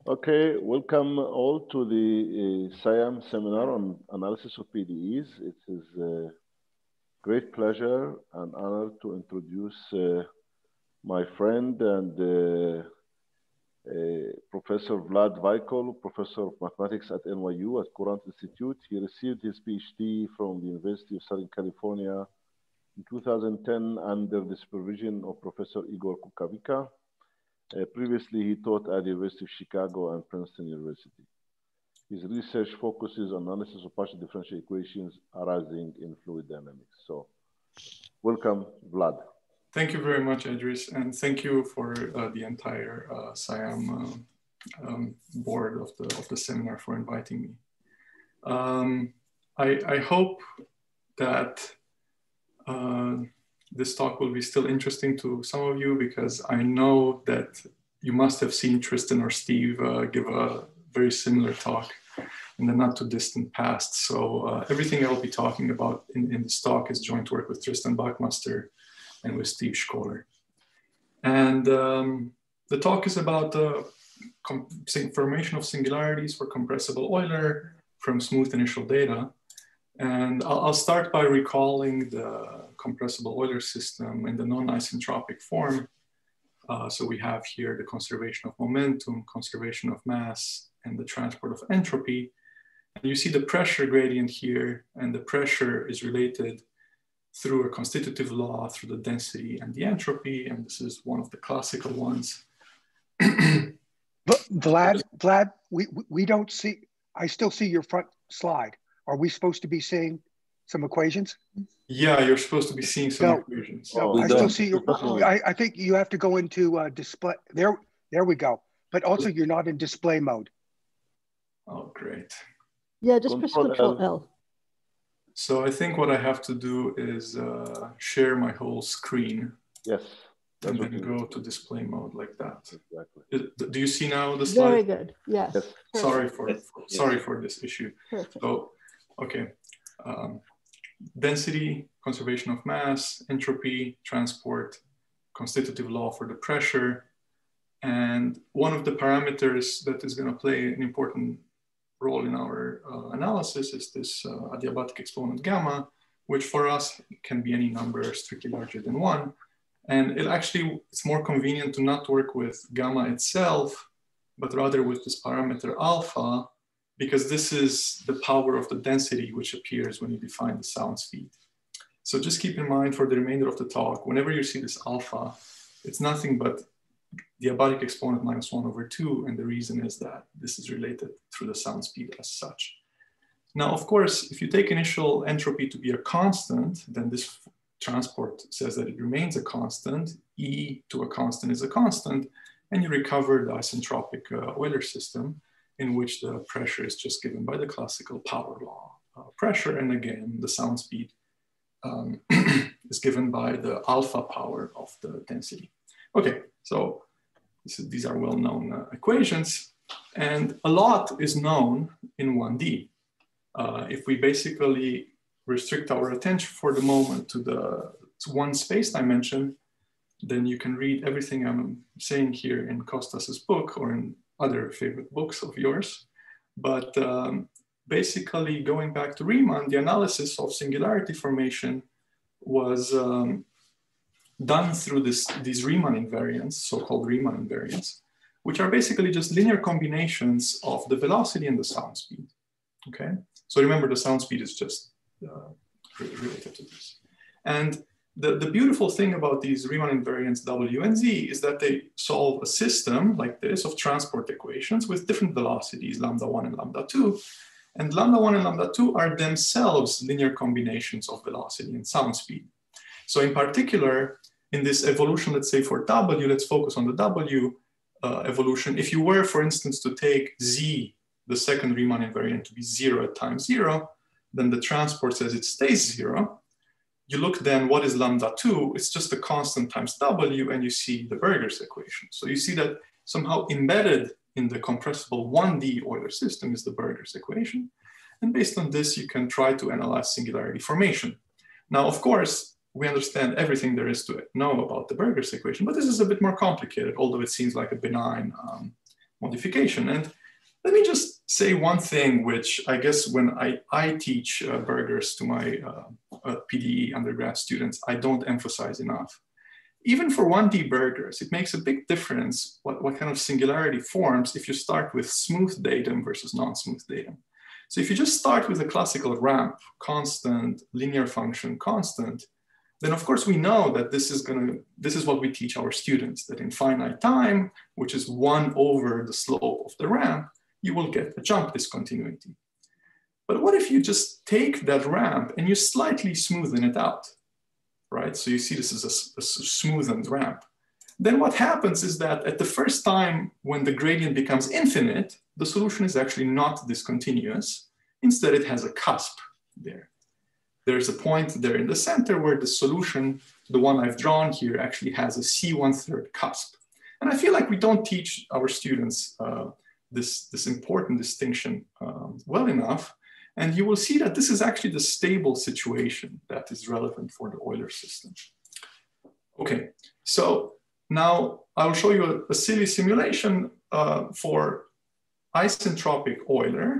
Okay, welcome all to the SIAM seminar on analysis of PDEs. It is a great pleasure and honor to introduce my friend and Professor Vlad Vicol, Professor of Mathematics at NYU at Courant Institute. He received his PhD from the University of Southern California in 2010 under the supervision of Professor Igor Kukavica. Previously, he taught at the University of Chicago and Princeton University. His research focuses on analysis of partial differential equations arising in fluid dynamics. So, welcome, Vlad. Thank you very much, Idris, and thank you for the entire SIAM board of the seminar for inviting me. I hope that this talk will be still interesting to some of you, because I know that you must have seen Tristan or Steve give a very similar talk in the not too distant past. So everything I'll be talking about in this talk is joint work with Tristan Buckmaster and with Steve Shkoller. And the talk is about the formation of singularities for compressible Euler from smooth initial data. And I'll start by recalling the compressible Euler system in the non-isentropic form. So we have here the conservation of momentum, conservation of mass, and the transport of entropy. And you see the pressure gradient here, and the pressure is related through a constitutive law through the density and the entropy, and this is one of the classical ones. Vlad, we don't see, I still see your front slide. Are we supposed to be seeing some equations? Yeah, you're supposed to be seeing some equations. No, I still see your, I think you have to go into display, there we go. But also you're not in display mode. Oh, great. Yeah, just press Control L. So I think what I have to do is share my whole screen. Yes. And then go to display mode like that. Exactly. Do you see now the slide? Very good. Yes. Sorry for this issue. Perfect. So, okay. Density, conservation of mass, entropy, transport, constitutive law for the pressure. And one of the parameters that is going to play an important role in our analysis is this adiabatic exponent gamma, which for us can be any number strictly larger than 1. And it's more convenient to not work with gamma itself, but rather with this parameter alpha, because this is the power of the density which appears when you define the sound speed. So just keep in mind for the remainder of the talk, whenever you see this alpha, it's nothing but the adiabatic exponent minus 1/2, and the reason is that this is related through the sound speed as such. Now, of course, if you take initial entropy to be a constant, then this transport says that it remains a constant. E to a constant is a constant, and you recover the isentropic Euler system, in which the pressure is just given by the classical power law pressure, and again, the sound speed is given by the alpha power of the density. Okay, so these are well-known equations, and a lot is known in 1D. If we basically restrict our attention for the moment to the one space dimension, then you can read everything I'm saying here in Kostas's book or in other favorite books of yours. But basically, going back to Riemann, the analysis of singularity formation was done through these Riemann invariants, so-called Riemann invariants, which are basically just linear combinations of the velocity and the sound speed. Okay, so remember the sound speed is just related to this. And the beautiful thing about these Riemann invariants W and Z is that they solve a system like this of transport equations with different velocities, λ1 and λ2. And λ1 and λ2 are themselves linear combinations of velocity and sound speed. So in particular, in this evolution, let's say for W, let's focus on the W evolution. If you were, for instance, to take Z, the second Riemann invariant, to be 0 at time 0, then the transport says it stays 0. You look then, what is λ2? It's just a constant times W, and you see the Burger's equation. So you see that somehow embedded in the compressible 1D Euler system is the Burger's equation. And based on this, you can try to analyze singularity formation. Now, of course, we understand everything there is to know about the Burger's equation, but this is a bit more complicated, although it seems like a benign modification. And let me just say one thing, which I guess when I teach burgers to my PDE undergrad students, I don't emphasize enough. Even for 1D burgers, it makes a big difference what kind of singularity forms if you start with smooth datum versus non-smooth datum. So if you just start with a classical ramp, constant, linear function, constant, then of course we know that this is what we teach our students, that in finite time, which is 1 over the slope of the ramp, you will get a jump discontinuity. But what if you just take that ramp and you slightly smoothen it out, right? So you see this is a smoothened ramp. Then what happens is that at the first time when the gradient becomes infinite, the solution is actually not discontinuous. Instead, it has a cusp there. There's a point there in the center where the solution, the one I've drawn here, actually has a C1/3 cusp. And I feel like we don't teach our students this important distinction well enough. And you will see that this is actually the stable situation that is relevant for the Euler system. Okay, so now I'll show you a silly simulation for isentropic Euler,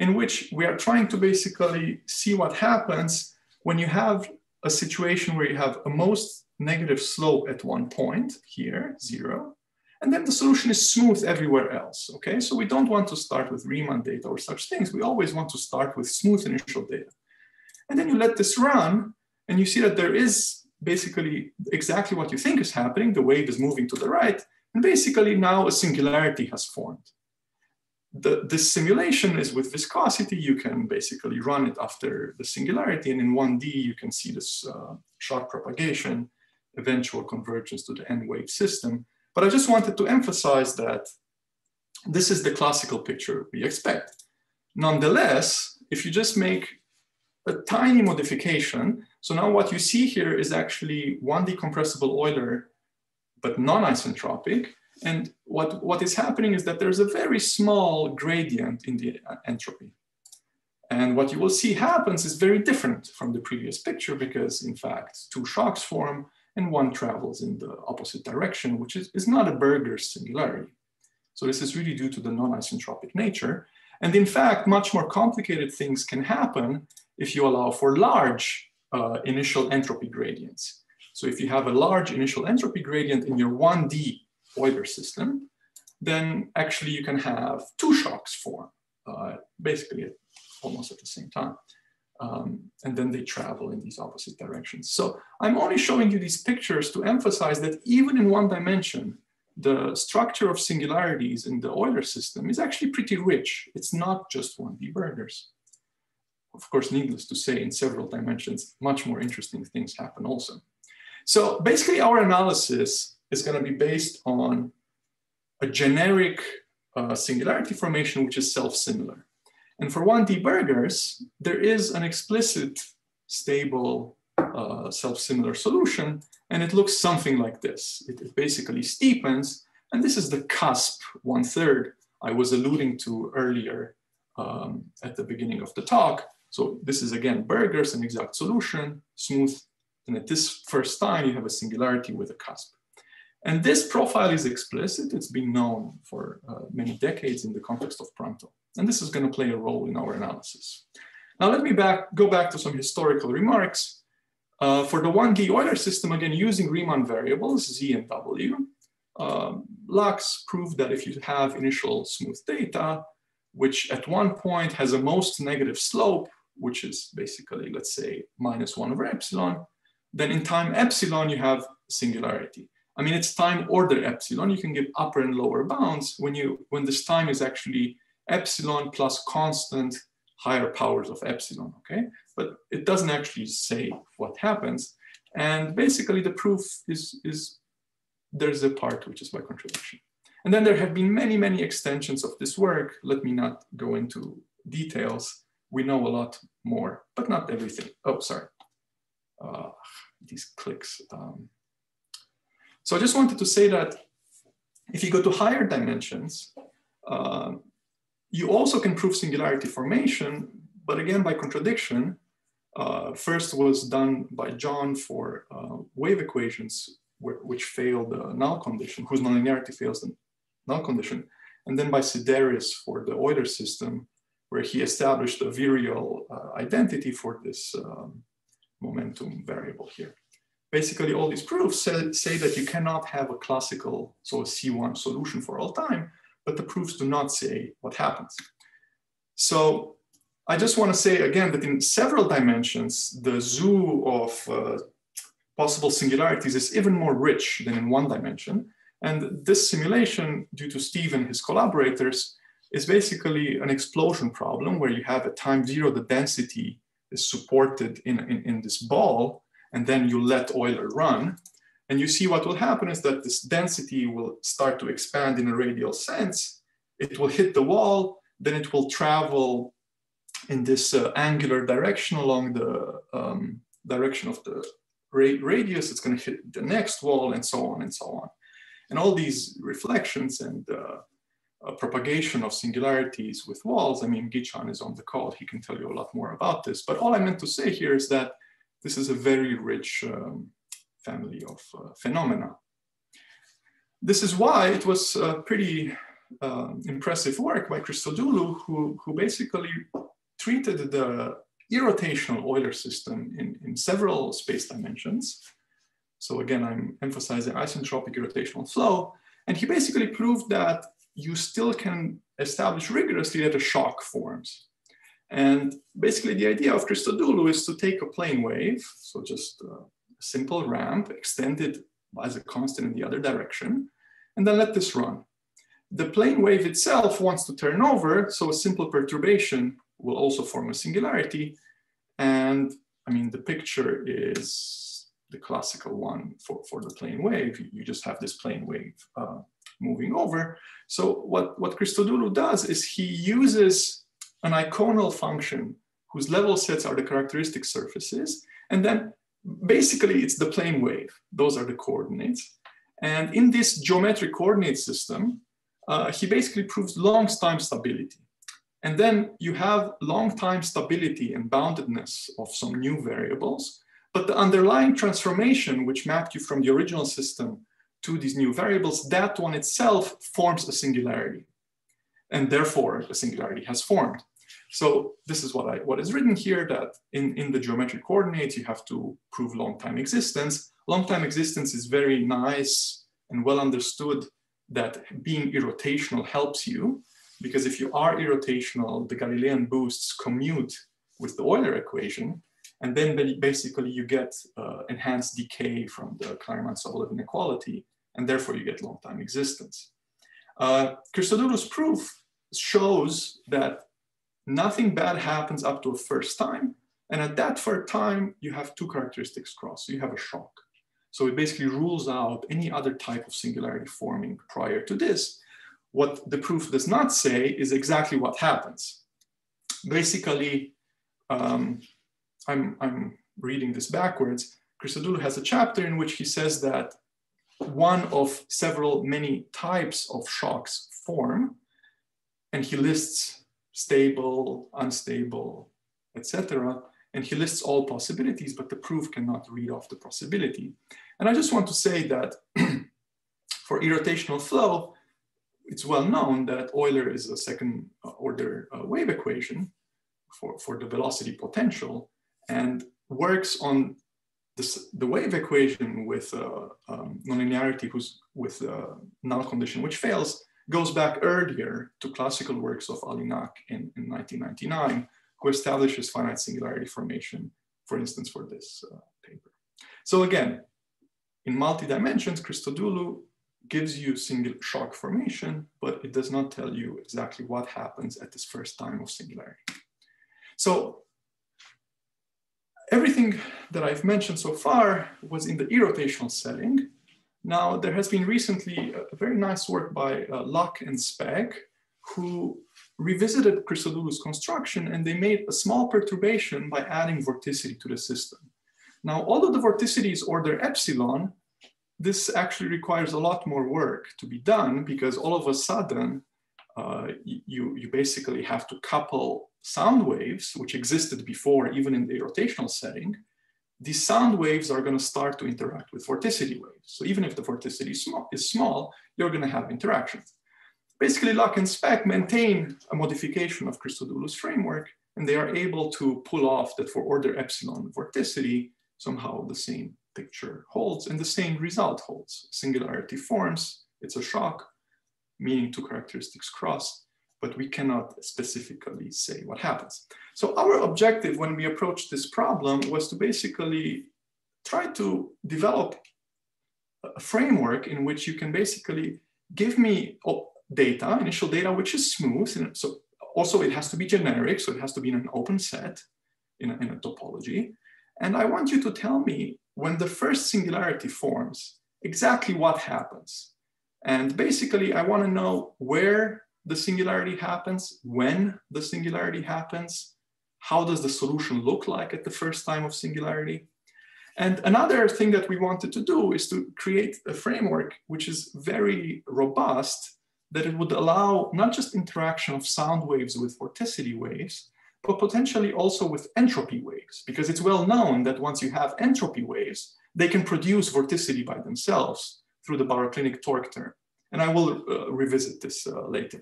in which we are trying to basically see what happens when you have a situation where you have a most negative slope at one point here, 0, and then the solution is smooth everywhere else, okay? So we don't want to start with Riemann data or such things. We always want to start with smooth initial data. And then you let this run, and you see that there is basically exactly what you think is happening. The wave is moving to the right, and basically now a singularity has formed. This simulation is with viscosity. You can basically run it after the singularity, and in 1D, you can see this shock propagation, eventual convergence to the n-wave system. But I just wanted to emphasize that this is the classical picture we expect. Nonetheless, if you just make a tiny modification, so now what you see here is actually 1D compressible Euler, but non-isentropic. And what is happening is that there's a very small gradient in the entropy. And what you will see happens is very different from the previous picture, because in fact, 2 shocks form and one travels in the opposite direction, which is not a Burger's singularity. So this is really due to the non-isentropic nature. And in fact, much more complicated things can happen if you allow for large initial entropy gradients. So if you have a large initial entropy gradient in your 1D Euler system, then actually you can have 2 shocks form, basically almost at the same time. And then they travel in these opposite directions. So I'm only showing you these pictures to emphasize that even in 1 dimension, the structure of singularities in the Euler system is actually pretty rich. It's not just 1D burgers. Of course, needless to say, in several dimensions, much more interesting things happen also. So basically our analysis is going to be based on a generic singularity formation, which is self-similar. And for 1D burgers, there is an explicit stable self-similar solution, and it looks something like this. It basically steepens, and this is the cusp 1/3 I was alluding to earlier at the beginning of the talk. So this is again burgers, an exact solution, smooth, and at this first time you have a singularity with a cusp. And this profile is explicit. It's been known for many decades in the context of Pronto. And this is going to play a role in our analysis. Now let me go back to some historical remarks. For the 1D Euler system, again, using Riemann variables, Z and W, Lux proved that if you have initial smooth data, which at one point has a most negative slope, which is basically, let's say, -1/epsilon, then in time epsilon, you have singularity. I mean, it's time order epsilon. You can give upper and lower bounds when this time is actually epsilon plus constant higher powers of epsilon, okay? But it doesn't actually say what happens. And basically the proof is there's a part which is by contradiction. And then there have been many, many extensions of this work. Let me not go into details. We know a lot more, but not everything. Oh, sorry. These clicks. So I just wanted to say that if you go to higher dimensions, you also can prove singularity formation, but again, by contradiction. First was done by John for wave equations, which fail the null condition, whose nonlinearity fails the null condition. and then by Siderius for the Euler system, where he established a virial identity for this momentum variable here. Basically, all these proofs say that you cannot have a classical, so a C1 solution for all time, but the proofs do not say what happens. So I just want to say again that in several dimensions, the zoo of possible singularities is even more rich than in one dimension. And this simulation, due to Steve and his collaborators, is basically an explosion problem where you have at time zero, the density is supported in this ball, and then you let Euler run. And you see what will happen is that this density will start to expand in a radial sense. It will hit the wall, then it will travel in this angular direction along the direction of the radius. It's going to hit the next wall, and so on and so on. And all these reflections and propagation of singularities with walls, I mean, Gichan is on the call. He can tell you a lot more about this. But all I meant to say here is that this is a very rich family of phenomena. This is why it was pretty impressive work by Christodoulou, who basically treated the irrotational Euler system in several space dimensions. So again, I'm emphasizing isentropic irrotational flow. And he basically proved that you still can establish rigorously that a shock forms. And basically the idea of Christodoulou is to take a plane wave, so just a simple ramp extended as a constant in the other direction, and then let this run. The plane wave itself wants to turn over, so a simple perturbation will also form a singularity. And I mean, the picture is the classical one for the plane wave. You just have this plane wave moving over. So what Christodoulou does is he uses an iconal function whose level sets are the characteristic surfaces. And then basically it's the plane wave. Those are the coordinates. And in this geometric coordinate system, he basically proves long time stability. And then you have long time stability and boundedness of some new variables, but the underlying transformation which mapped you from the original system to these new variables, that one itself forms a singularity. And therefore a singularity has formed. So this is what is written here, that in the geometric coordinates, you have to prove long time existence. Long time existence is very nice and well understood that being irrotational helps you, because if you are irrotational, the Galilean boosts commute with the Euler equation, and then basically you get enhanced decay from the Claremont-Sobolev inequality, and therefore you get long time existence. Christodoulou's proof shows that nothing bad happens up to a first time, and at that first time, you have two characteristics cross, so you have a shock. So it basically rules out any other type of singularity forming prior to this. What the proof does not say is exactly what happens. Basically, I'm reading this backwards. Christodoulou has a chapter in which he says that one of many types of shocks form, and he lists stable, unstable, etc. And he lists all possibilities, but the proof cannot read off the possibility. And I just want to say that for irrotational flow, it's well known that Euler is a second order wave equation for the velocity potential, and works on the wave equation with nonlinearity with null condition, which fails, goes back earlier to classical works of Alinac in 1999, who establishes finite singularity formation, for instance, for this paper. So again, in multi-dimensions, Christodoulou gives you single shock formation, but it does not tell you exactly what happens at this first time of singularity. So everything that I've mentioned so far was in the irrotational setting. Now, there has been recently a very nice work by Luck and Speck, who revisited Christodoulou's construction, and they made a small perturbation by adding vorticity to the system. Now, although the vorticity is order epsilon, this actually requires a lot more work to be done, because all of a sudden, you basically have to couple sound waves, which existed before, even in the irrotational setting. These sound waves are going to start to interact with vorticity waves. So even if the vorticity is small, you're going to have interactions. basically Luck and Speck maintain a modification of Christodoulou's framework, and they are able to pull off that for order epsilon vorticity, somehow the same picture holds and the same result holds. Singularity forms, it's a shock, meaning two characteristics cross, but we cannot specifically say what happens. So our objective when we approached this problem was to basically try to develop a framework in which you can basically give me data, initial data, which is smooth. And so also it has to be generic, so it has to be in an open set, in a topology. And I want you to tell me when the first singularity forms, exactly what happens. And basically I want to know where the singularity happens, when the singularity happens, how does the solution look like at the first time of singularity. And another thing that we wanted to do is to create a framework which is very robust, that it would allow not just interaction of sound waves with vorticity waves, but potentially also with entropy waves, because it's well known that once you have entropy waves, they can produce vorticity by themselves through the baroclinic torque term. And I will revisit this later.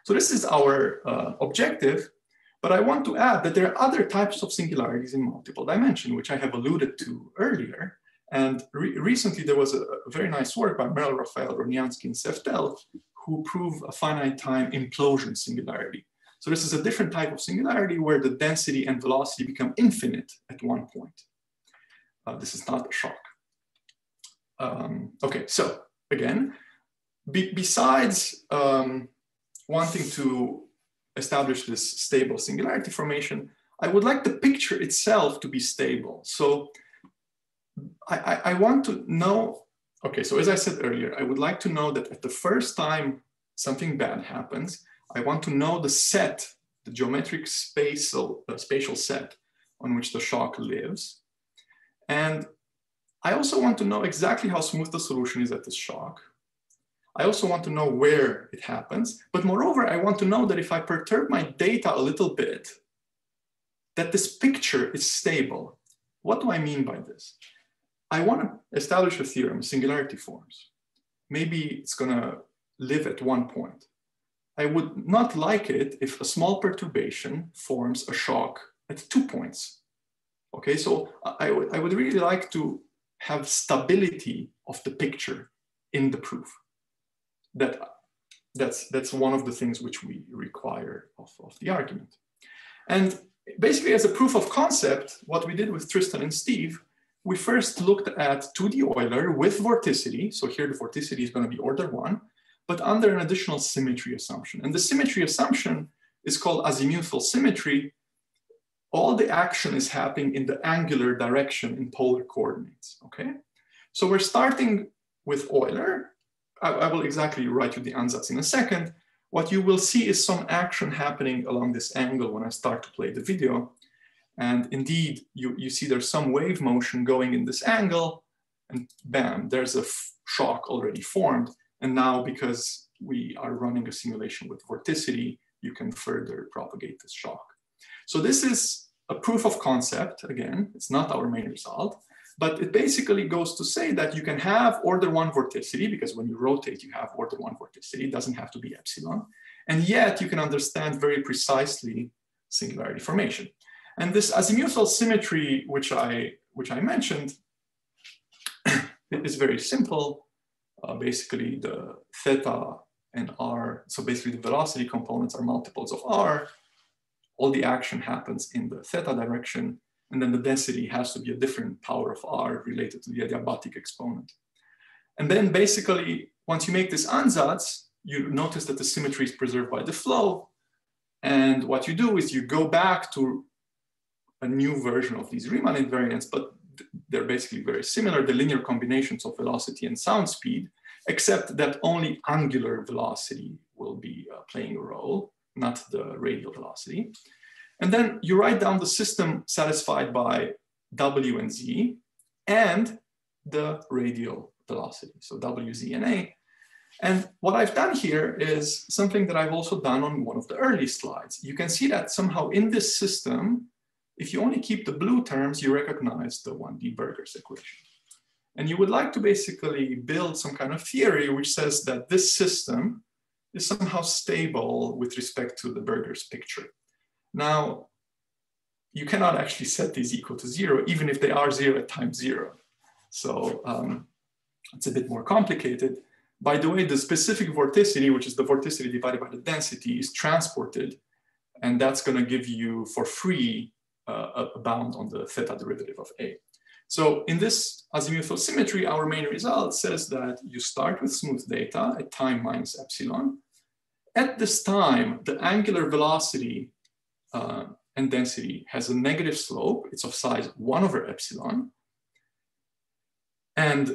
So this is our objective. But I want to add that there are other types of singularities in multiple dimension, which I have alluded to earlier. And recently there was a very nice work by Merel, Raphael, Roniansky, and Seftel, who prove a finite time implosion singularity. So this is a different type of singularity where the density and velocity become infinite at one point. This is not a shock. Okay, so again, besides wanting to establish this stable singularity formation, I would like the picture itself to be stable. So I want to know, okay, so as I said earlier, I would like to know that at the first time something bad happens, I want to know the set, the geometric spatial set on which the shock lives. And I also want to know exactly how smooth the solution is at this shock. I also want to know where it happens, but moreover, I want to know that if I perturb my data a little bit, that this picture is stable. What do I mean by this? I want to establish a theorem, singularity forms. Maybe it's gonna live at one point. I would not like it if a small perturbation forms a shock at 2 points. Okay, so I would really like to have stability of the picture in the proof. That's one of the things which we require of the argument. And basically as a proof of concept, what we did with Tristan and Steve, we first looked at 2D Euler with vorticity. So here the vorticity is going to be order 1, but under an additional symmetry assumption. And the symmetry assumption is called azimuthal symmetry. All the action is happening in the angular direction in polar coordinates, okay? So we're starting with Euler. I will exactly write you the ansatz in a second. What you will see is some action happening along this angle when I start to play the video. And indeed, you see there's some wave motion going in this angle, and bam, there's a shock already formed. And now, because we are running a simulation with vorticity, you can further propagate this shock. So this is a proof of concept. Again, it's not our main result. But it basically goes to say that you can have order 1 vorticity, because when you rotate, you have order 1 vorticity. It doesn't have to be epsilon. And yet you can understand very precisely singularity formation. And this azimuthal symmetry, which I mentioned, is very simple. Basically, the theta and r, so basically the velocity components are multiples of r. All the action happens in the theta direction. And then the density has to be a different power of r related to the adiabatic exponent. And then basically, once you make this ansatz, you notice that the symmetry is preserved by the flow. And what you do is you go back to a new version of these Riemann invariants, but they're basically very similar, the linear combinations of velocity and sound speed, except that only angular velocity will be playing a role, not the radial velocity. And then you write down the system satisfied by W and Z and the radial velocity, so W, Z, and A. And what I've done here is something that I've also done on one of the early slides. You can see that somehow in this system, if you only keep the blue terms, you recognize the 1D Burger's equation. And you would like to basically build some kind of theory which says that this system is somehow stable with respect to the Berger's picture. Now, you cannot actually set these equal to 0, even if they are 0 at time 0. So it's a bit more complicated. By the way, the specific vorticity, which is the vorticity divided by the density, is transported. And that's going to give you, for free, a bound on the theta derivative of A. So in this azimuthal symmetry, our main result says that you start with smooth data at time minus epsilon. At this time, the angular velocity and density has a negative slope. It's of size 1 over epsilon. And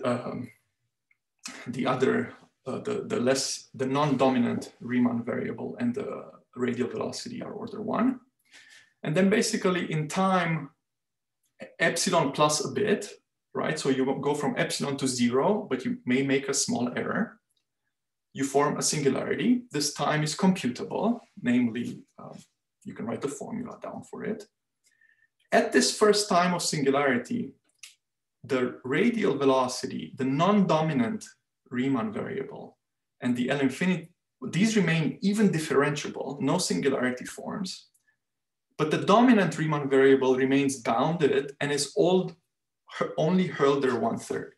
the other, the non-dominant Riemann variable and the radial velocity are order 1. And then basically in time, epsilon plus a bit, right? So you go from epsilon to 0, but you may make a small error. You form a singularity. This time is computable, namely, you can write the formula down for it. At this first time of singularity, the radial velocity, the non-dominant Riemann variable, and the L infinity, these remain even differentiable, no singularity forms. But the dominant Riemann variable remains bounded and is only Hölder 1/3.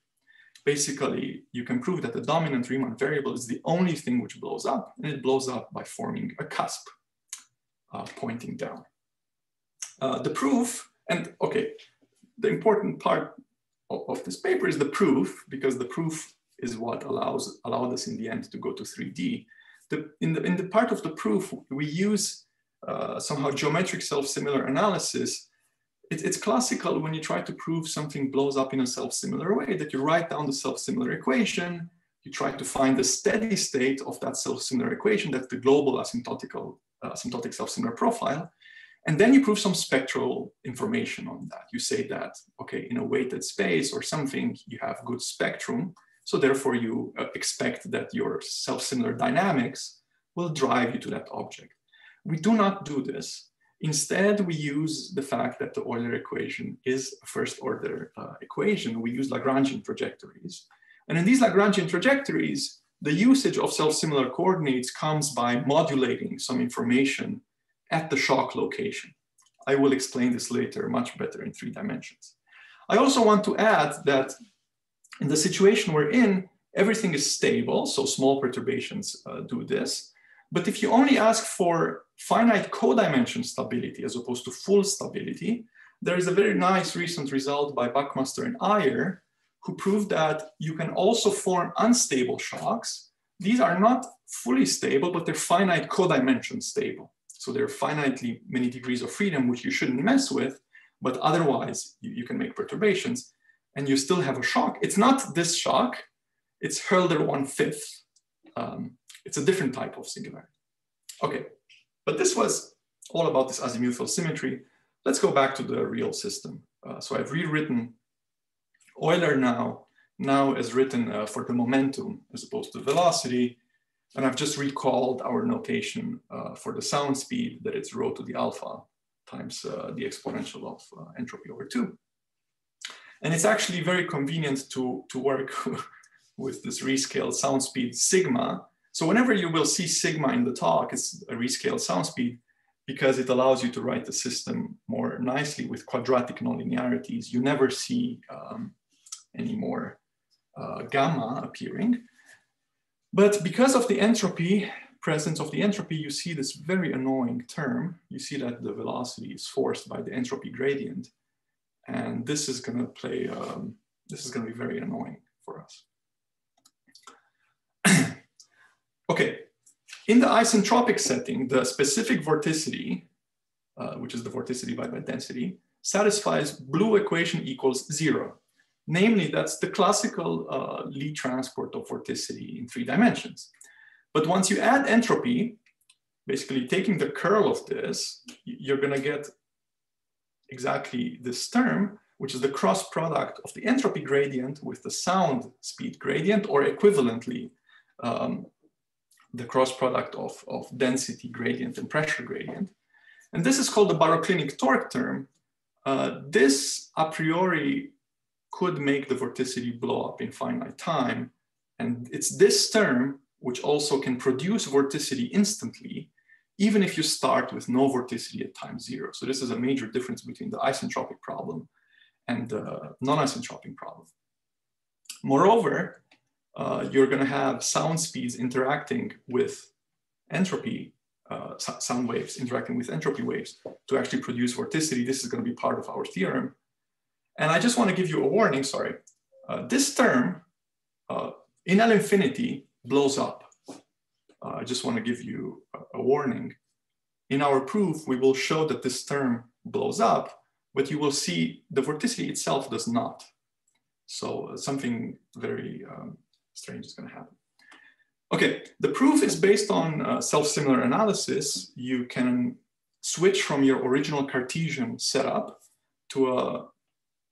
Basically, you can prove that the dominant Riemann variable is the only thing which blows up, and it blows up by forming a cusp pointing down. The proof, and okay, the important part of this paper is the proof, because the proof is what allowed us in the end to go to 3D. In the part of the proof, we use somehow geometric self-similar analysis. It's classical when you try to prove something blows up in a self-similar way, that you write down the self-similar equation, you try to find the steady state of that self-similar equation, that's the global asymptotic self-similar profile, and then you prove some spectral information on that. You say that, okay, in a weighted space or something, you have good spectrum, so therefore you expect that your self-similar dynamics will drive you to that object. We do not do this. Instead, we use the fact that the Euler equation is a first order equation. We use Lagrangian trajectories. And in these Lagrangian trajectories, the usage of self-similar coordinates comes by modulating some information at the shock location. I will explain this later much better in 3 dimensions. I also want to add that in the situation we're in, everything is stable, so small perturbations do this. But if you only ask for finite codimension stability as opposed to full stability, there is a very nice recent result by Buckmaster and Ayer, who proved that you can also form unstable shocks. These are not fully stable, but they're finite codimension stable. So they're finitely many degrees of freedom, which you shouldn't mess with, but otherwise you can make perturbations and you still have a shock. It's not this shock, it's Hölder 1/5. It's a different type of singularity. Okay, but this was all about this azimuthal symmetry. Let's go back to the real system. So I've rewritten Euler now as written for the momentum as opposed to velocity. And I've just recalled our notation for the sound speed, that it's rho to the alpha times the exponential of entropy over 2. And it's actually very convenient to work with this rescaled sound speed sigma. So whenever you will see sigma in the talk, it's a rescaled sound speed, because it allows you to write the system more nicely with quadratic nonlinearities. You never see any more gamma appearing. But because of the entropy, presence of the entropy, you see this very annoying term. You see that the velocity is forced by the entropy gradient. And this is going to play, this is going to be very annoying for us. Okay, in the isentropic setting, the specific vorticity, which is the vorticity by density, satisfies blue equation equals 0. Namely, that's the classical Lie transport of vorticity in 3 dimensions. But once you add entropy, basically taking the curl of this, you're going to get exactly this term, which is the cross product of the entropy gradient with the sound speed gradient, or equivalently, the cross product of density gradient and pressure gradient. And this is called the baroclinic torque term. This a priori could make the vorticity blow up in finite time. And it's this term which also can produce vorticity instantly, even if you start with no vorticity at time 0. So this is a major difference between the isentropic problem and the non-isentropic problem. Moreover, you're going to have sound speeds interacting with entropy, sound waves interacting with entropy waves to actually produce vorticity. This is going to be part of our theorem. And I just want to give you a warning, sorry. This term in L infinity blows up. I just want to give you a warning. In our proof, we will show that this term blows up, but you will see the vorticity itself does not. So something very strange is going to happen. Okay, the proof is based on self-similar analysis. You can switch from your original Cartesian setup to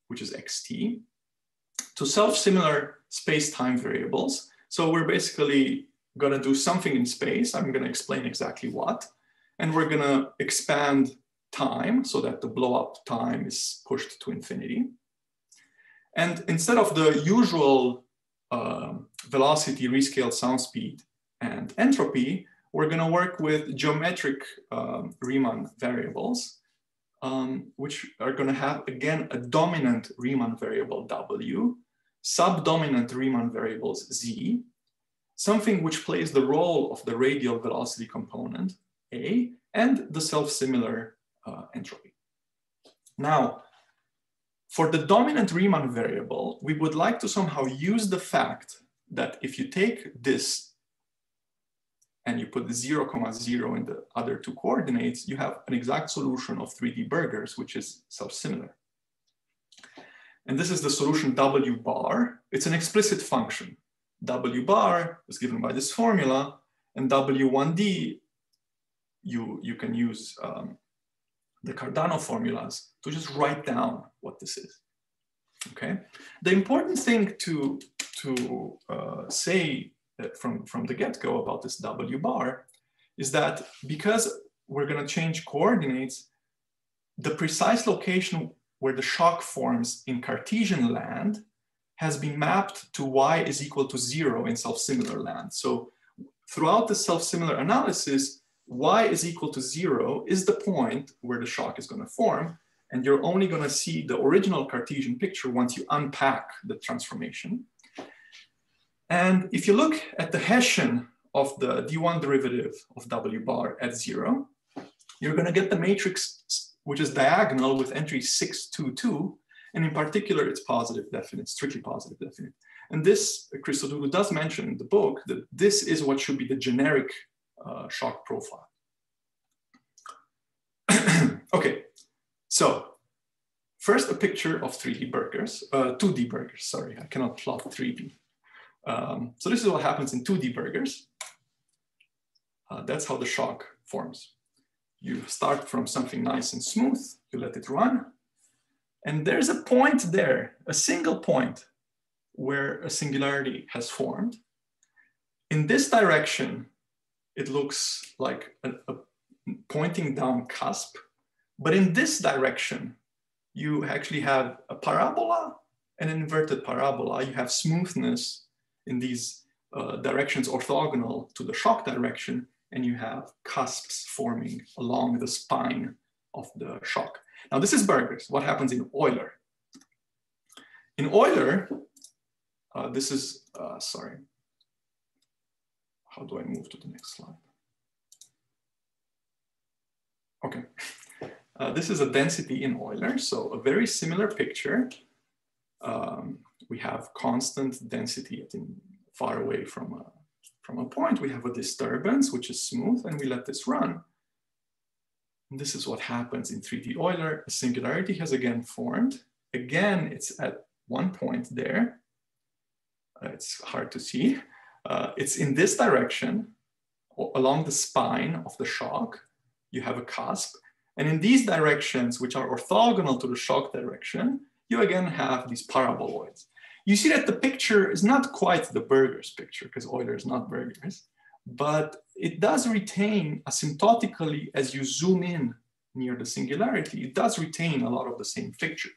which is xt, to self-similar space-time variables. So we're basically going to do something in space. I'm going to explain exactly what. And we're going to expand time so that the blow-up time is pushed to infinity. And instead of the usual velocity, rescaled sound speed, and entropy, we're going to work with geometric Riemann variables, which are going to have, again, a dominant Riemann variable W, subdominant Riemann variables Z, something which plays the role of the radial velocity component, A, and the self-similar entropy. Now, for the dominant Riemann variable, we would like to somehow use the fact that if you take this and you put the 0, 0 in the other two coordinates, you have an exact solution of 3D burgers, which is self-similar. And this is the solution W bar. It's an explicit function. W bar is given by this formula, and W1D, you can use the Cardano formulas to just write down what this is. Okay. The important thing to say from the get-go about this W bar is that because we're going to change coordinates, the precise location where the shock forms in Cartesian land has been mapped to y is equal to 0 in self-similar land. So throughout the self-similar analysis, y is equal to 0 is the point where the shock is going to form. And you're only going to see the original Cartesian picture once you unpack the transformation. And if you look at the Hessian of the D1 derivative of W bar at 0, you're going to get the matrix, which is diagonal with entry 6, 2, 2. And in particular, it's positive definite, strictly positive definite. And this, Christodoulou does mention in the book that this is what should be the generic shock profile. Okay, so first a picture of 3D burgers, 2D burgers, sorry, I cannot plot 3D. So this is what happens in 2D burgers. That's how the shock forms. You start from something nice and smooth, you let it run, and there's a point there, a single point where a singularity has formed. In this direction, it looks like a pointing down cusp, but in this direction, you actually have a parabola and an inverted parabola. You have smoothness in these directions orthogonal to the shock direction, and you have cusps forming along the spine of the shock. Now this is burgers. What happens in Euler? In Euler, this is, sorry, how do I move to the next slide? Okay, this is a density in Euler, so a very similar picture. We have constant density far away from a point. We have a disturbance, which is smooth, and we let this run. And this is what happens in 3D Euler. A singularity has again formed. Again, it's at one point there. It's hard to see. It's in this direction, along the spine of the shock. You have a cusp. And in these directions, which are orthogonal to the shock direction, you again have these paraboloids. You see that the picture is not quite the burgers picture, because Euler is not burgers, but it does retain asymptotically as you zoom in near the singularity, it does retain a lot of the same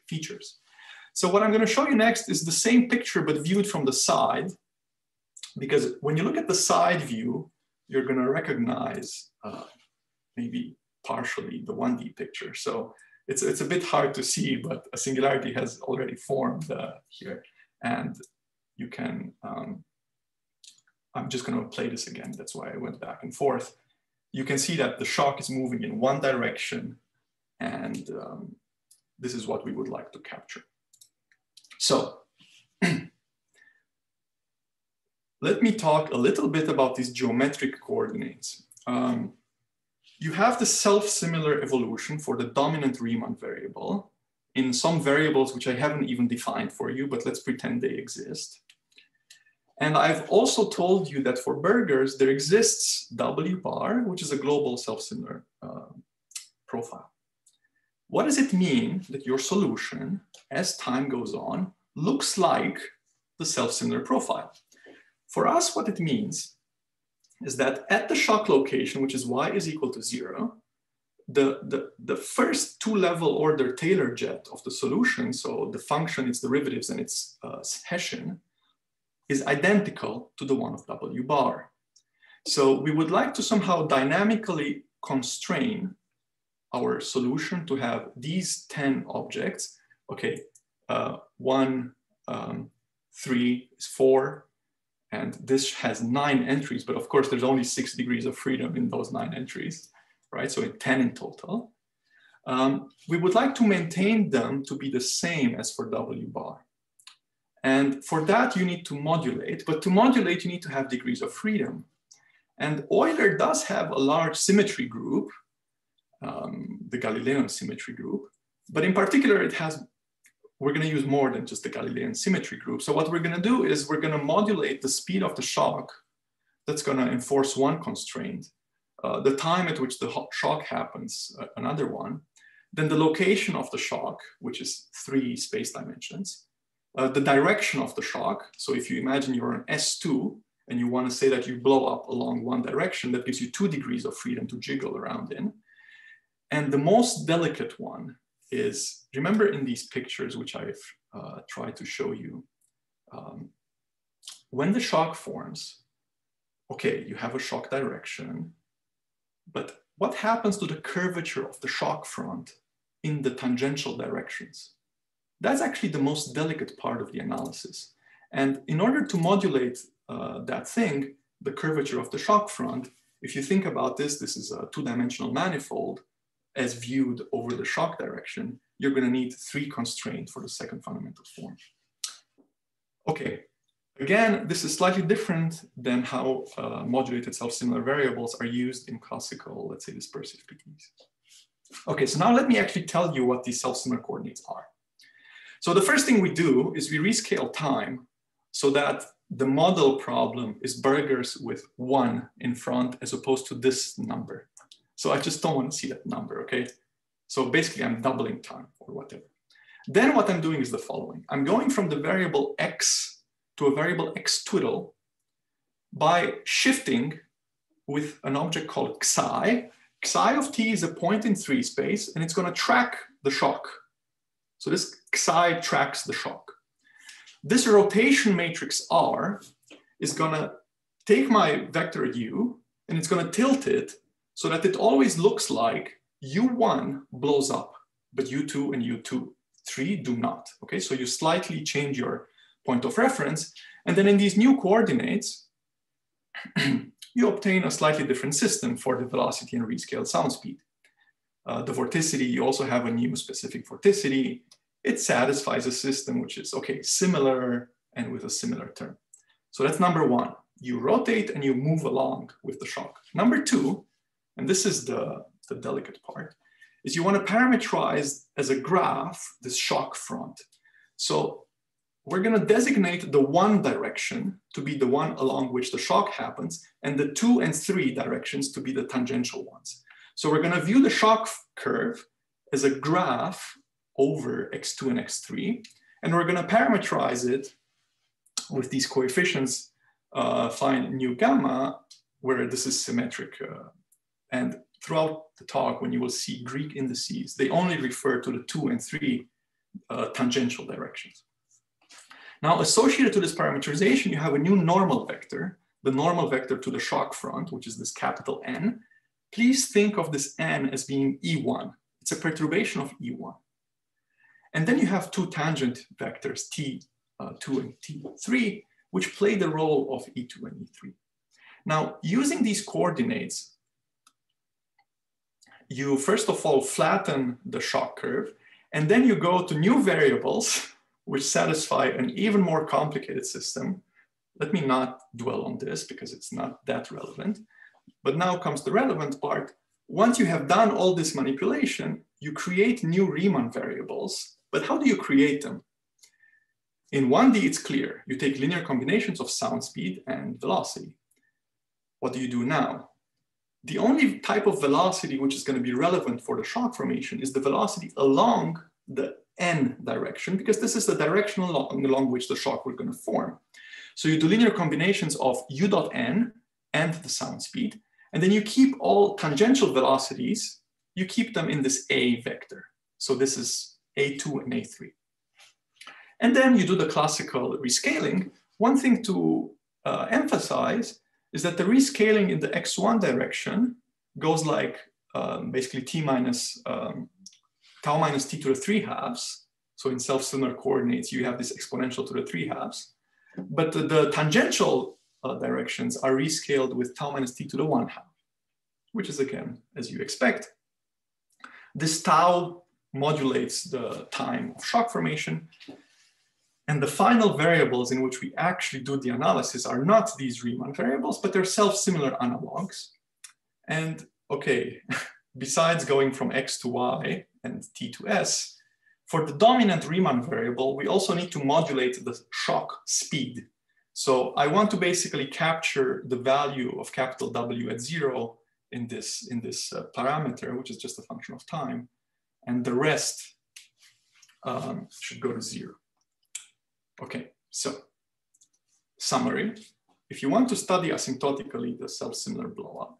features. So what I'm going to show you next is the same picture, but viewed from the side. because when you look at the side view, you're going to recognize maybe partially the 1D picture. So it's a bit hard to see, but a singularity has already formed here. And you can, I'm just going to play this again. That's why I went back and forth. You can see that the shock is moving in one direction, and this is what we would like to capture. So let me talk a little bit about these geometric coordinates. You have the self-similar evolution for the dominant Riemann variable in some variables which I haven't even defined for you, but let's pretend they exist. And I've also told you that for Burgers, there exists W bar, which is a global self-similar profile. What does it mean that your solution, as time goes on, looks like the self-similar profile? For us, what it means is that at the shock location, which is y is equal to 0, the first two-level order Taylor jet of the solution, so the function, its derivatives, and its Hessian, is identical to the one of W bar. So we would like to somehow dynamically constrain our solution to have these 10 objects. Okay, 1, 3 is 4, and this has 9 entries, but of course there's only 6 degrees of freedom in those 9 entries, right? So 10 in total. We would like to maintain them to be the same as for W bar. And for that, you need to modulate, but to modulate, you need to have degrees of freedom. And Euler does have a large symmetry group, the Galilean symmetry group, but in particular, it has, we're gonna use more than just the Galilean symmetry group. So what we're gonna do is we're gonna modulate the speed of the shock. That's gonna enforce one constraint, the time at which the shock happens, another one, then the location of the shock, which is 3 space dimensions, the direction of the shock. So if you imagine you're on S2 and you want to say that you blow up along one direction, that gives you 2 degrees of freedom to jiggle around in. And the most delicate one is, remember in these pictures, which I've tried to show you, when the shock forms, okay, you have a shock direction, but what happens to the curvature of the shock front in the tangential directions? That's actually the most delicate part of the analysis. And in order to modulate that thing, the curvature of the shock front, if you think about this, this is a 2-dimensional manifold as viewed over the shock direction, you're going to need 3 constraints for the second fundamental form. Okay, again, this is slightly different than how modulated self-similar variables are used in classical, let's say, dispersive PDEs. Okay, so now let me actually tell you what these self-similar coordinates are. So the first thing we do is we rescale time so that the model problem is Burgers with 1 in front as opposed to this number. So I just don't want to see that number, okay? So basically I'm doubling time or whatever. Then what I'm doing is the following. I'm going from the variable x to a variable x twiddle by shifting with an object called xi. Xi of t is a point in 3 space, and it's going to track the shock. So this xi tracks the shock. This rotation matrix R is going to take my vector u, and it's going to tilt it so that it always looks like u1 blows up, but u2 and u3 do not. Okay, so you slightly change your point of reference, and then in these new coordinates, you obtain a slightly different system for the velocity and rescaled sound speed. The vorticity, you also have a new specific vorticity. It satisfies a system which is, okay, similar and with a similar term. So that's number 1. You rotate and you move along with the shock. Number 2, and this is the delicate part, is you want to parameterize as a graph this shock front. So we're going to designate the 1 direction to be the one along which the shock happens, and the 2 and 3 directions to be the tangential ones. So we're going to view the shock curve as a graph over x2 and x3, and we're going to parameterize it with these coefficients, phi nu gamma, where this is symmetric. And throughout the talk, when you will see Greek indices, they only refer to the 2 and 3 tangential directions. Now, associated to this parameterization, you have a new normal vector, the normal vector to the shock front, which is this capital N. Please think of this N as being E1. It's a perturbation of E1. And then you have two tangent vectors, T2 and T3, which play the role of E2 and E3. Now, using these coordinates, you first of all flatten the shock curve, and then you go to new variables which satisfy an even more complicated system. Let me not dwell on this because it's not that relevant. But now comes the relevant part. Once you have done all this manipulation, you create new Riemann variables. But how do you create them? In 1D, it's clear. You take linear combinations of sound speed and velocity. What do you do now? The only type of velocity which is going to be relevant for the shock formation is the velocity along the n direction, because this is the direction along which the shock we're going to form. So you do linear combinations of u dot n and the sound speed, and then you keep all tangential velocities, you keep them in this a vector. So this is a2 and a3. And then you do the classical rescaling. One thing to emphasize is that the rescaling in the x1 direction goes like basically tau minus t to the 3/2. So in self-similar coordinates, you have this exponential to the 3/2. But the tangential directions are rescaled with tau minus t to the 1/2, which is again, as you expect. This tau modulates the time of shock formation. And the final variables in which we actually do the analysis are not these Riemann variables, but they're self-similar analogs. And okay, besides going from x to y and t to s, for the dominant Riemann variable, we also need to modulate the shock speed. So I want to basically capture the value of capital W at 0 in this parameter, which is just a function of time. And the rest should go to 0. Okay, so summary. If you want to study asymptotically the self-similar blowup,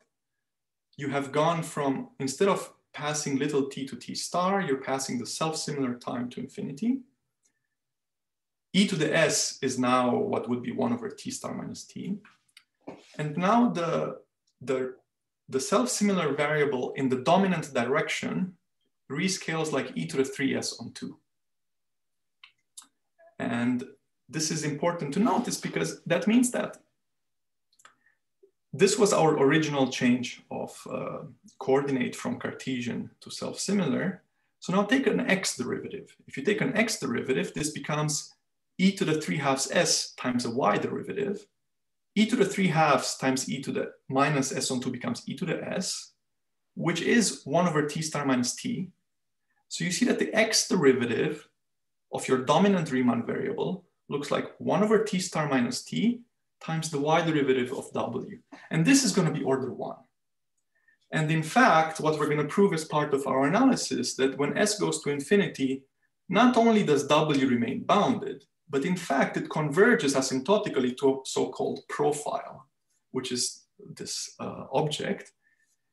you have gone from, instead of passing little t to t star, you're passing the self-similar time to infinity. E to the s is now what would be 1 over t star minus t. And now the self-similar variable in the dominant direction rescales like e to the 3s on 2. And this is important to notice because that means that this was our original change of coordinate from Cartesian to self-similar. So now take an x derivative. If you take an x derivative, this becomes e to the 3/2 s times a y derivative. E to the 3/2 times e to the minus s on 2 becomes e to the s, which is 1 over t star minus t. So you see that the x derivative of your dominant Riemann variable looks like 1 over t star minus t times the y derivative of w. And this is going to be order 1. And in fact, what we're going to prove as part of our analysis, that when s goes to infinity, not only does w remain bounded, but in fact, it converges asymptotically to a so-called profile, which is this object.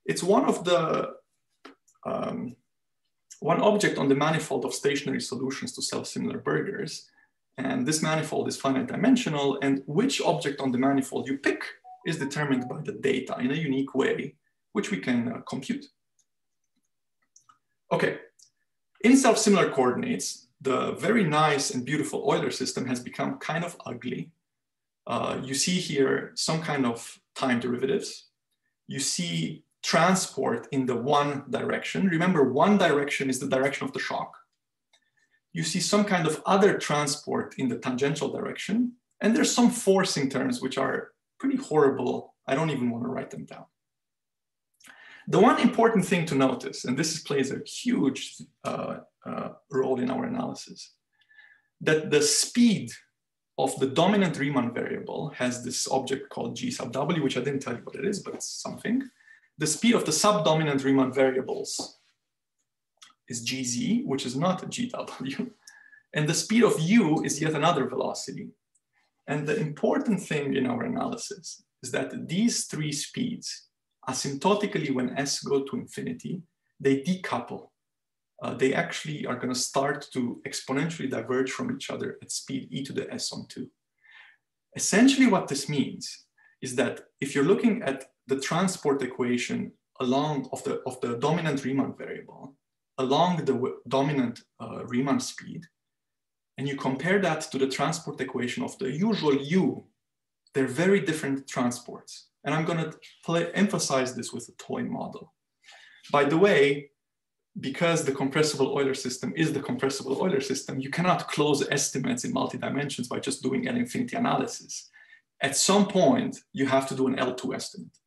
It's one of the one object on the manifold of stationary solutions to self-similar burgers. And this manifold is finite dimensional, and which object on the manifold you pick is determined by the data in a unique way, which we can compute. Okay, in self-similar coordinates, the very nice and beautiful Euler system has become kind of ugly. You see here some kind of time derivatives. You see transport in the one direction. Remember, one direction is the direction of the shock. You see some kind of other transport in the tangential direction. And there's some forcing terms which are pretty horrible. I don't even want to write them down. The one important thing to notice, and this plays a huge role in our analysis, that the speed of the dominant Riemann variable has this object called g sub w, which I didn't tell you what it is, but it's something. The speed of the subdominant Riemann variables is gz, which is not gw. And the speed of u is yet another velocity. And the important thing in our analysis is that these three speeds, asymptotically when s go to infinity, they decouple. they actually are going to start to exponentially diverge from each other at speed e to the s on 2. Essentially what this means is that if you're looking at the transport equation along of the dominant Riemann variable along the dominant Riemann speed, and you compare that to the transport equation of the usual u, they're very different transports. And I'm going to emphasize this with a toy model. By the way, because the compressible Euler system is the compressible Euler system, you cannot close estimates in multi-dimensions by just doing L infinity analysis. At some point, you have to do an L2 estimate.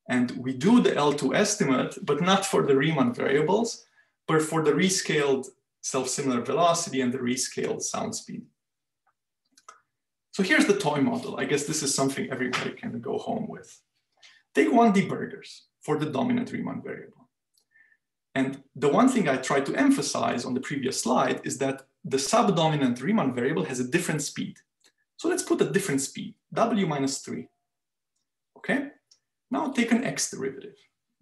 And we do the L2 estimate, but not for the Riemann variables, but for the rescaled self-similar velocity and the rescaled sound speed. So here's the toy model. I guess this is something everybody can go home with. Take 1D burgers for the dominant Riemann variable. And the one thing I tried to emphasize on the previous slide is that the subdominant Riemann variable has a different speed. So let's put a different speed, w minus 3. Okay? Now take an x derivative.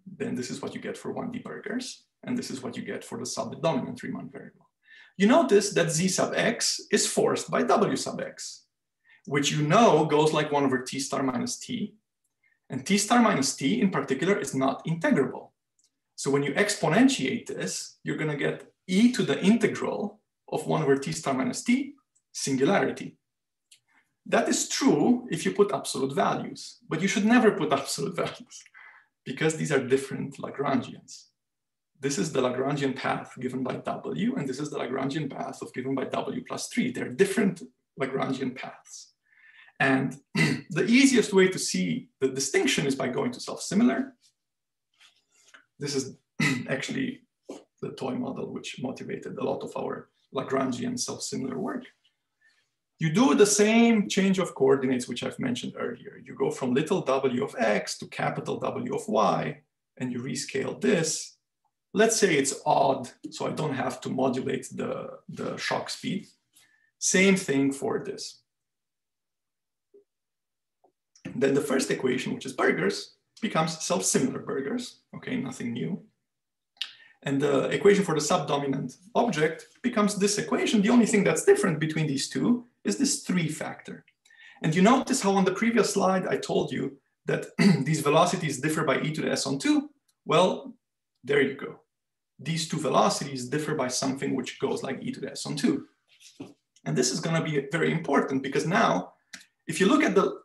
Then this is what you get for 1D burgers. And this is what you get for the subdominant Riemann variable. You notice that z sub x is forced by w sub x, which you know goes like 1 over t star minus t. And t star minus t in particular is not integrable. So when you exponentiate this, you're going to get e to the integral of 1 over t star minus t, singularity. That is true if you put absolute values, but you should never put absolute values because these are different Lagrangians. This is the Lagrangian path given by w, and this is the Lagrangian path of given by w plus 3. They're different Lagrangian paths. And the easiest way to see the distinction is by going to self-similar. This is actually the toy model which motivated a lot of our Lagrangian self-similar work. You do the same change of coordinates which I've mentioned earlier. You go from little w of x to capital W of y, and you rescale this. Let's say it's odd, so I don't have to modulate the shock speed. Same thing for this. Then the first equation, which is burgers, becomes self-similar burgers. Okay, nothing new. And the equation for the subdominant object becomes this equation. The only thing that's different between these two is this 3 factor. And you notice how on the previous slide I told you that these velocities differ by e to the s on 2. Well, there you go. These two velocities differ by something which goes like e to the s on 2. And this is going to be very important because now, if you look at the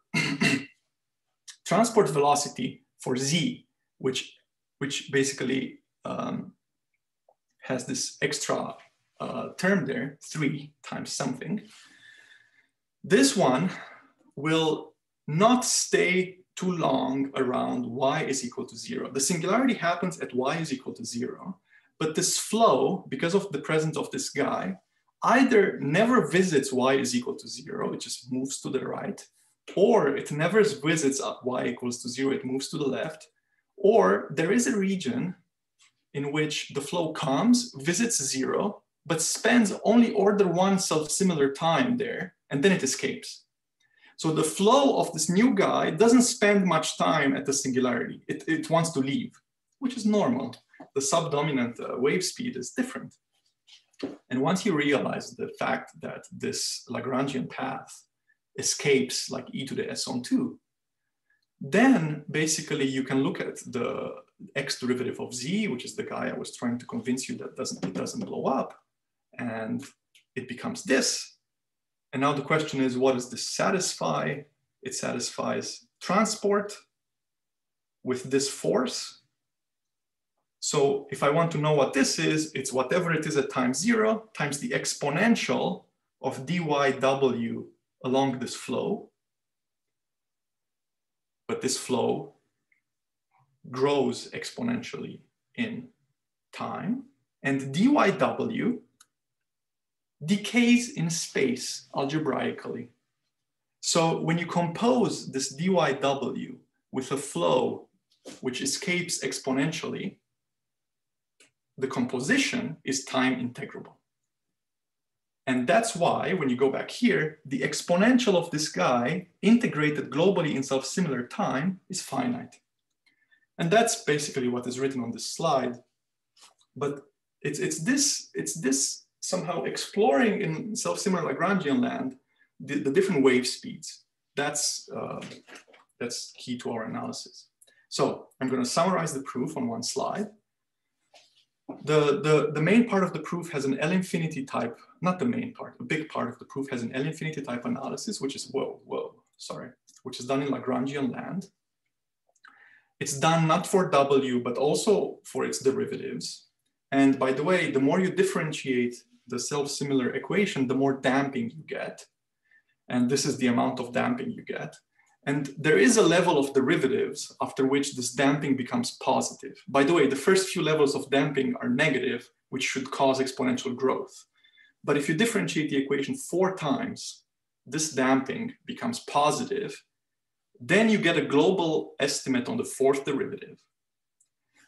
transport velocity for z, which basically has this extra term there, 3 times something, this one will not stay too long around y is equal to 0. The singularity happens at y is equal to 0. But this flow, because of the presence of this guy, either never visits y is equal to 0, it just moves to the right, or it never visits y equals to 0, it moves to the left, or there is a region in which the flow comes, visits 0, but spends only order 1 self-similar time there, and then it escapes. So the flow of this new guy doesn't spend much time at the singularity. It wants to leave, which is normal. The subdominant wave speed is different. And once you realize the fact that this Lagrangian path escapes like e to the s on 2, then basically you can look at the x derivative of z, which is the guy I was trying to convince you that it doesn't blow up, and it becomes this. And now the question is, what does this satisfy? It satisfies transport with this force. So if I want to know what this is, it's whatever it is at time 0 times the exponential of dyw along this flow. But this flow grows exponentially in time. And dyw decays in space algebraically. So when you compose this dyw with a flow which escapes exponentially, the composition is time integrable. And that's why, when you go back here, the exponential of this guy integrated globally in self-similar time is finite. And that's basically what is written on this slide. But It's this somehow exploring in self-similar Lagrangian land the different wave speeds. That's key to our analysis. So I'm going to summarize the proof on one slide. The main part of the proof has an L-infinity type, not the main part, a big part of the proof has an L-infinity type analysis, which is, which is done in Lagrangian land. It's done not for W, but also for its derivatives. And by the way, the more you differentiate the self-similar equation, the more damping you get. And this is the amount of damping you get. And there is a level of derivatives after which this damping becomes positive. By the way, the first few levels of damping are negative, which should cause exponential growth. But if you differentiate the equation 4 times, this damping becomes positive. Then you get a global estimate on the 4th derivative.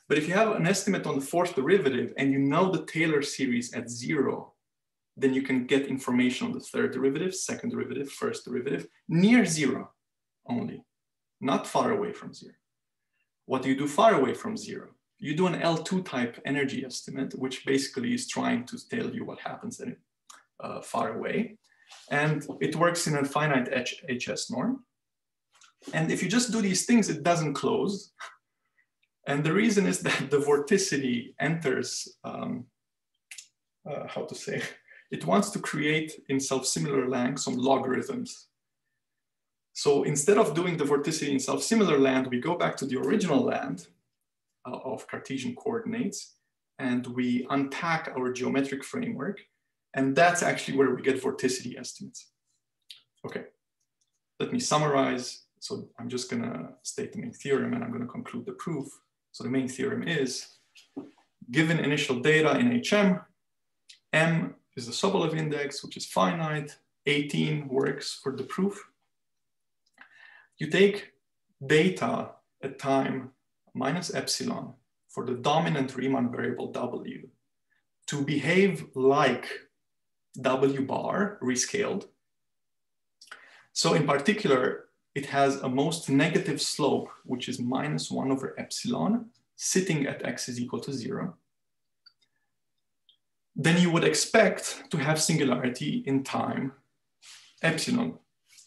But if you have an estimate on the 4th derivative and you know the Taylor series at 0, then you can get information on the 3rd derivative, 2nd derivative, 1st derivative, near 0 only, not far away from 0. What do you do far away from 0? You do an L2 type energy estimate, which basically is trying to tell you what happens at far away. And it works in a finite HS norm. And if you just do these things, it doesn't close. And the reason is that the vorticity enters, it wants to create in self-similar lang some logarithms. So instead of doing the vorticity in self-similar land, we go back to the original land of Cartesian coordinates, and we unpack our geometric framework. And that's actually where we get vorticity estimates. Okay, let me summarize. So I'm just gonna state the main theorem and I'm gonna conclude the proof. So the main theorem is, given initial data in HM, M is the Sobolev index, which is finite, 18 works for the proof. You take data at time minus epsilon for the dominant Riemann variable W to behave like W bar rescaled. So in particular, it has a most negative slope, which is minus 1 over epsilon, sitting at x is equal to 0. Then you would expect to have singularity in time epsilon.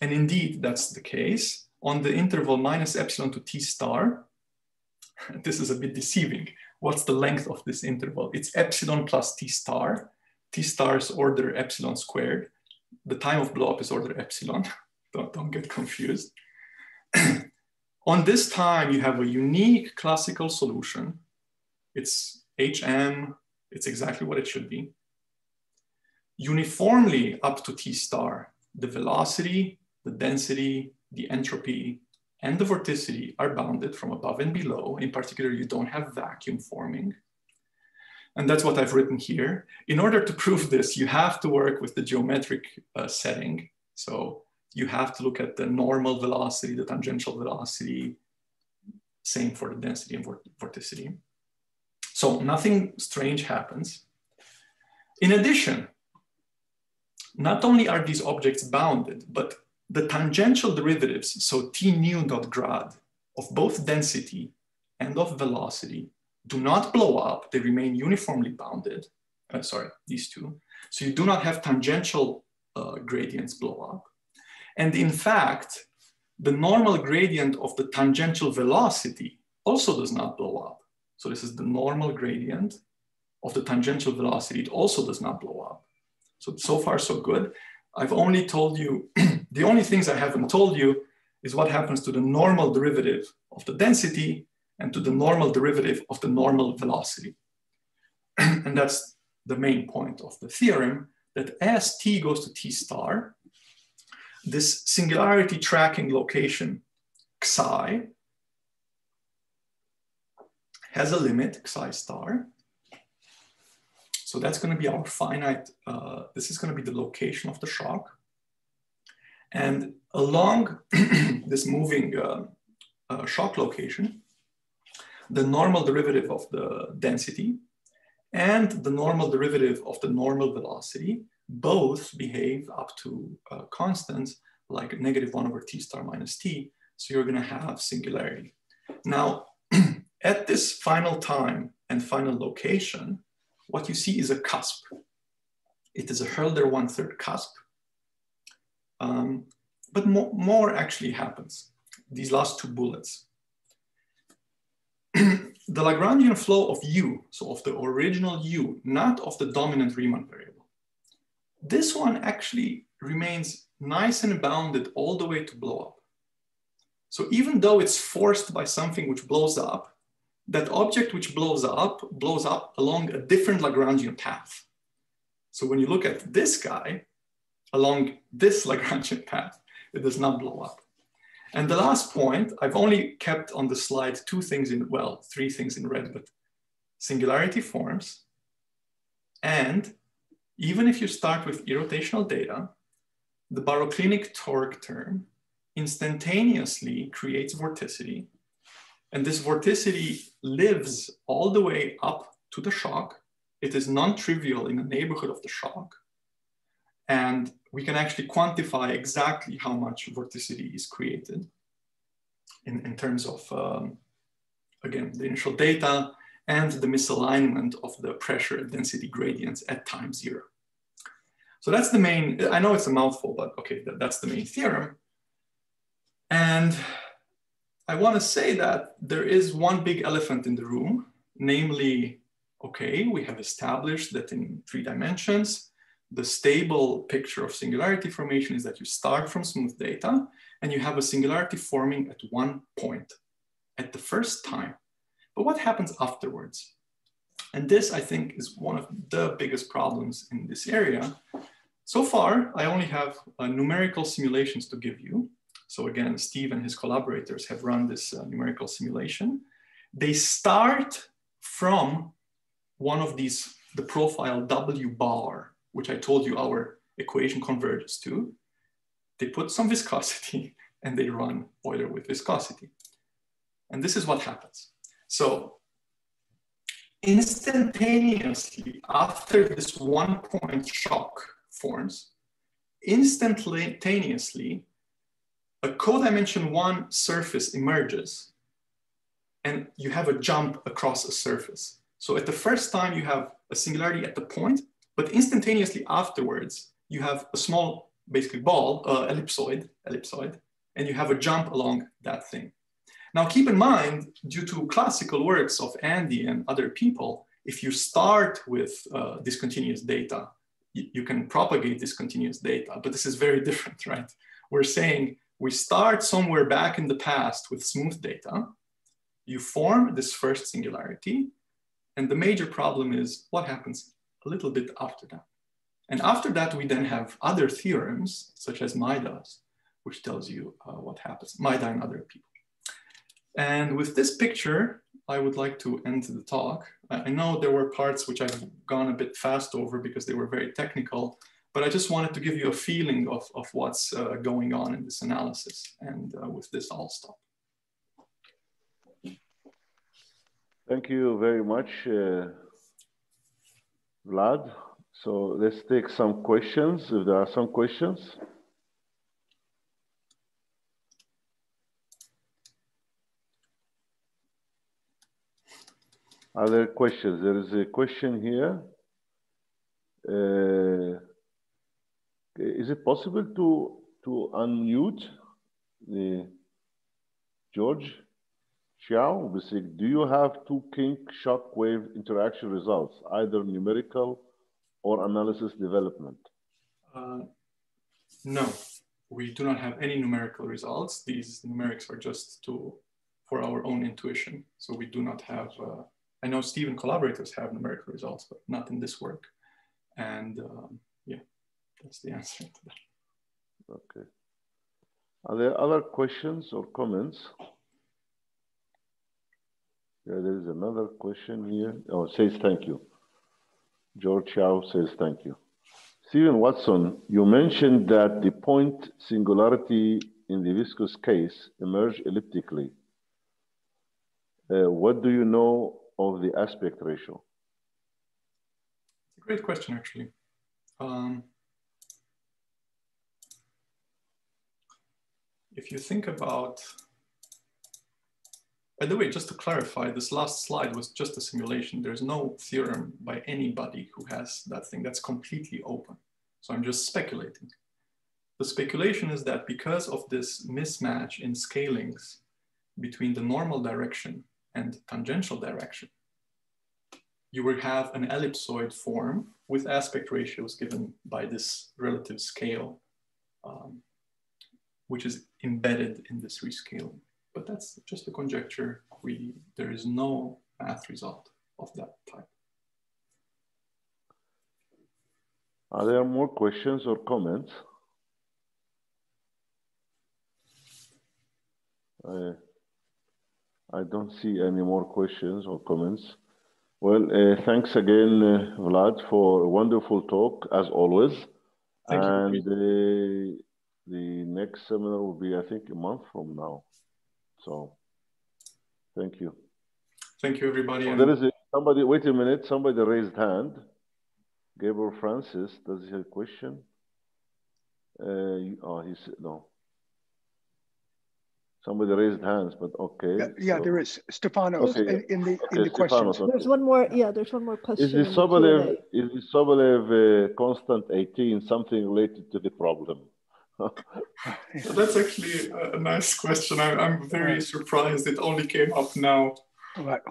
And indeed, that's the case. On the interval minus epsilon to t star, this is a bit deceiving. What's the length of this interval? It's epsilon plus t star. T star is order epsilon squared. The time of blowup is order epsilon. Don't get confused. On this time, you have a unique classical solution. It's HM, it's exactly what it should be. Uniformly up to t star, the velocity, the density, the entropy, and the vorticity are bounded from above and below. In particular, you don't have vacuum forming. And that's what I've written here. In order to prove this, you have to work with the geometric setting. So you have to look at the normal velocity, the tangential velocity, same for the density and vorticity. So nothing strange happens. In addition, not only are these objects bounded, but the tangential derivatives, so T nu dot grad of both density and of velocity, do not blow up. They remain uniformly bounded. These two. So you do not have tangential gradients blow up. And in fact, the normal gradient of the tangential velocity also does not blow up. So this is the normal gradient of the tangential velocity. It also does not blow up. So far, so good. I've only told you, the only things I haven't told you is what happens to the normal derivative of the density and to the normal derivative of the normal velocity. And that's the main point of the theorem, that as t goes to t star, this singularity tracking location psi has a limit, psi star. So that's going to be our finite, this is going to be the location of the shock. And along this moving shock location, the normal derivative of the density and the normal derivative of the normal velocity both behave up to constants like -1 over t star minus t. So you're going to have singularity. Now, at this final time and final location, what you see is a cusp. It is a Hölder 1/3 cusp. But more actually happens. These last two bullets. The Lagrangian flow of U, so of the original U, not of the dominant Riemann variable. This one actually remains nice and bounded all the way to blow up. So even though it's forced by something which blows up, that object which blows up along a different Lagrangian path. So when you look at this guy along this Lagrangian path, it does not blow up. And the last point, I've only kept on the slide three things in red, but singularity forms. And even if you start with irrotational data, the baroclinic torque term instantaneously creates vorticity. And this vorticity lives all the way up to the shock. It is non-trivial in the neighborhood of the shock. And we can actually quantify exactly how much vorticity is created in terms of, again, the initial data and the misalignment of the pressure density gradients at time 0. So that's the main, I know it's a mouthful, but okay, that's the main theorem. And I want to say that there is one big elephant in the room, namely, okay, we have established that in 3 dimensions, the stable picture of singularity formation is that you start from smooth data and you have a singularity forming at one point at the first time. But what happens afterwards? And this, I think, is one of the biggest problems in this area. So far, I only have numerical simulations to give you. So again, Steve and his collaborators have run this numerical simulation. They start from one of these, the profile W bar, which I told you our equation converges to. They put some viscosity and they run Euler with viscosity. And this is what happens. So instantaneously after this 1-point shock forms, instantaneously a codimension 1 surface emerges and you have a jump across a surface. So at the first time you have a singularity at the point, but instantaneously afterwards, you have a small, basically ball, ellipsoid, and you have a jump along that thing. Now keep in mind, due to classical works of Andy and other people, if you start with discontinuous data, you can propagate discontinuous data, but this is very different, right? We're saying we start somewhere back in the past with smooth data, you form this first singularity, and the major problem is what happens a little bit after that. And after that, we then have other theorems, such as Maida's, which tells you what happens, Maida and other people. And with this picture, I would like to end the talk. I know there were parts which I've gone a bit fast over because they were very technical, but I just wanted to give you a feeling of what's going on in this analysis. And with this, I'll stop. Thank you very much, Vlad. So let's take some questions, if there are some questions. Are there questions? There is a question here. Is it possible to unmute George Xiao? Do you have two kink shock wave interaction results, either numerical or analysis development? No, we do not have any numerical results. These numerics are just for our own intuition. So we do not have, I know Steve and collaborators have numerical results, but not in this work. And yeah, that's the answer to that. Okay. Are there other questions or comments? Yeah, there is another question here. Oh, it says thank you. George Chow says thank you. Stephen Watson, you mentioned that the point singularity in the viscous case emerged elliptically. What do you know of the aspect ratio? It's a great question, actually. If you think about By the way, just to clarify, this last slide was just a simulation. There's no theorem by anybody who has that thing. That's completely open. So I'm just speculating. The speculation is that because of this mismatch in scalings between the normal direction and tangential direction, you will have an ellipsoid form with aspect ratios given by this relative scale, which is embedded in this rescaling. But that's just a conjecture. There is no math result of that type. Are there more questions or comments? I don't see any more questions or comments. Well, thanks again, Vlad, for a wonderful talk, as always. Thank you. And the next seminar will be, I think, a month from now. So, thank you. Thank you, everybody. Oh, there is somebody, wait a minute, somebody raised hand. Gabriel Francis, does he have a question? He said, no. Somebody raised hands, but okay. Yeah, so. there is. Stefanos in the questions. Stefanos, okay. There's one more, yeah, there's one more question. Is the Sobolev constant 18 something related to the problem? So that's actually a nice question. I'm very surprised it only came up now. Right.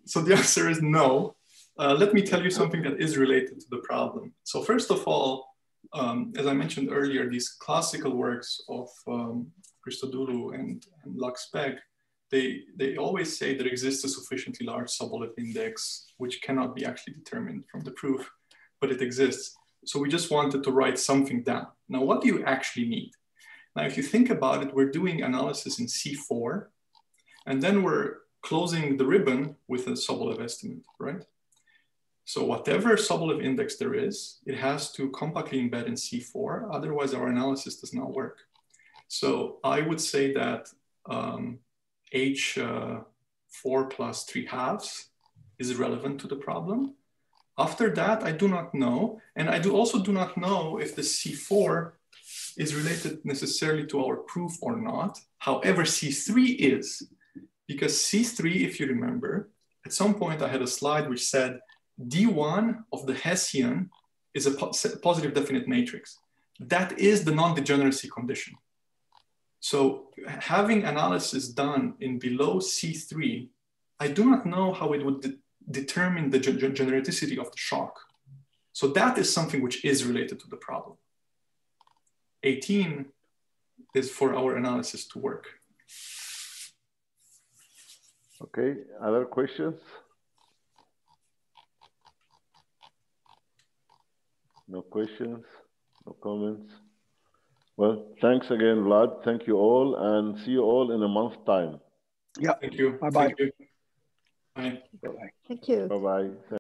So the answer is no. Let me tell you something that is related to the problem. So first of all, as I mentioned earlier, these classical works of Christodoulou and Lux-Beck, they always say there exists a sufficiently large Sobolev index, which cannot be actually determined from the proof, but it exists. So we just wanted to write something down. Now, what do you actually need? Now, if you think about it, we're doing analysis in C4, and then we're closing the ribbon with a Sobolev estimate, right? So whatever Sobolev index there is, it has to compactly embed in C4, otherwise our analysis does not work. So I would say that H4 plus 3/2 is relevant to the problem. After that, I do not know. And I also do not know if the C4 is related necessarily to our proof or not. However, C3 is, because C3, if you remember, at some point I had a slide which said D1 of the Hessian is a positive definite matrix. That is the non-degeneracy condition. So having analysis done in below C3, I do not know how it would determine the generaticity of the shock. So that is something which is related to the problem. 18 is for our analysis to work. Okay, other questions? No questions, no comments. Well, thanks again, Vlad. Thank you all, and see you all in a month's time. Yeah. Thank you. Bye-bye. Thank you. Bye. Bye-bye. Thank you. Bye-bye.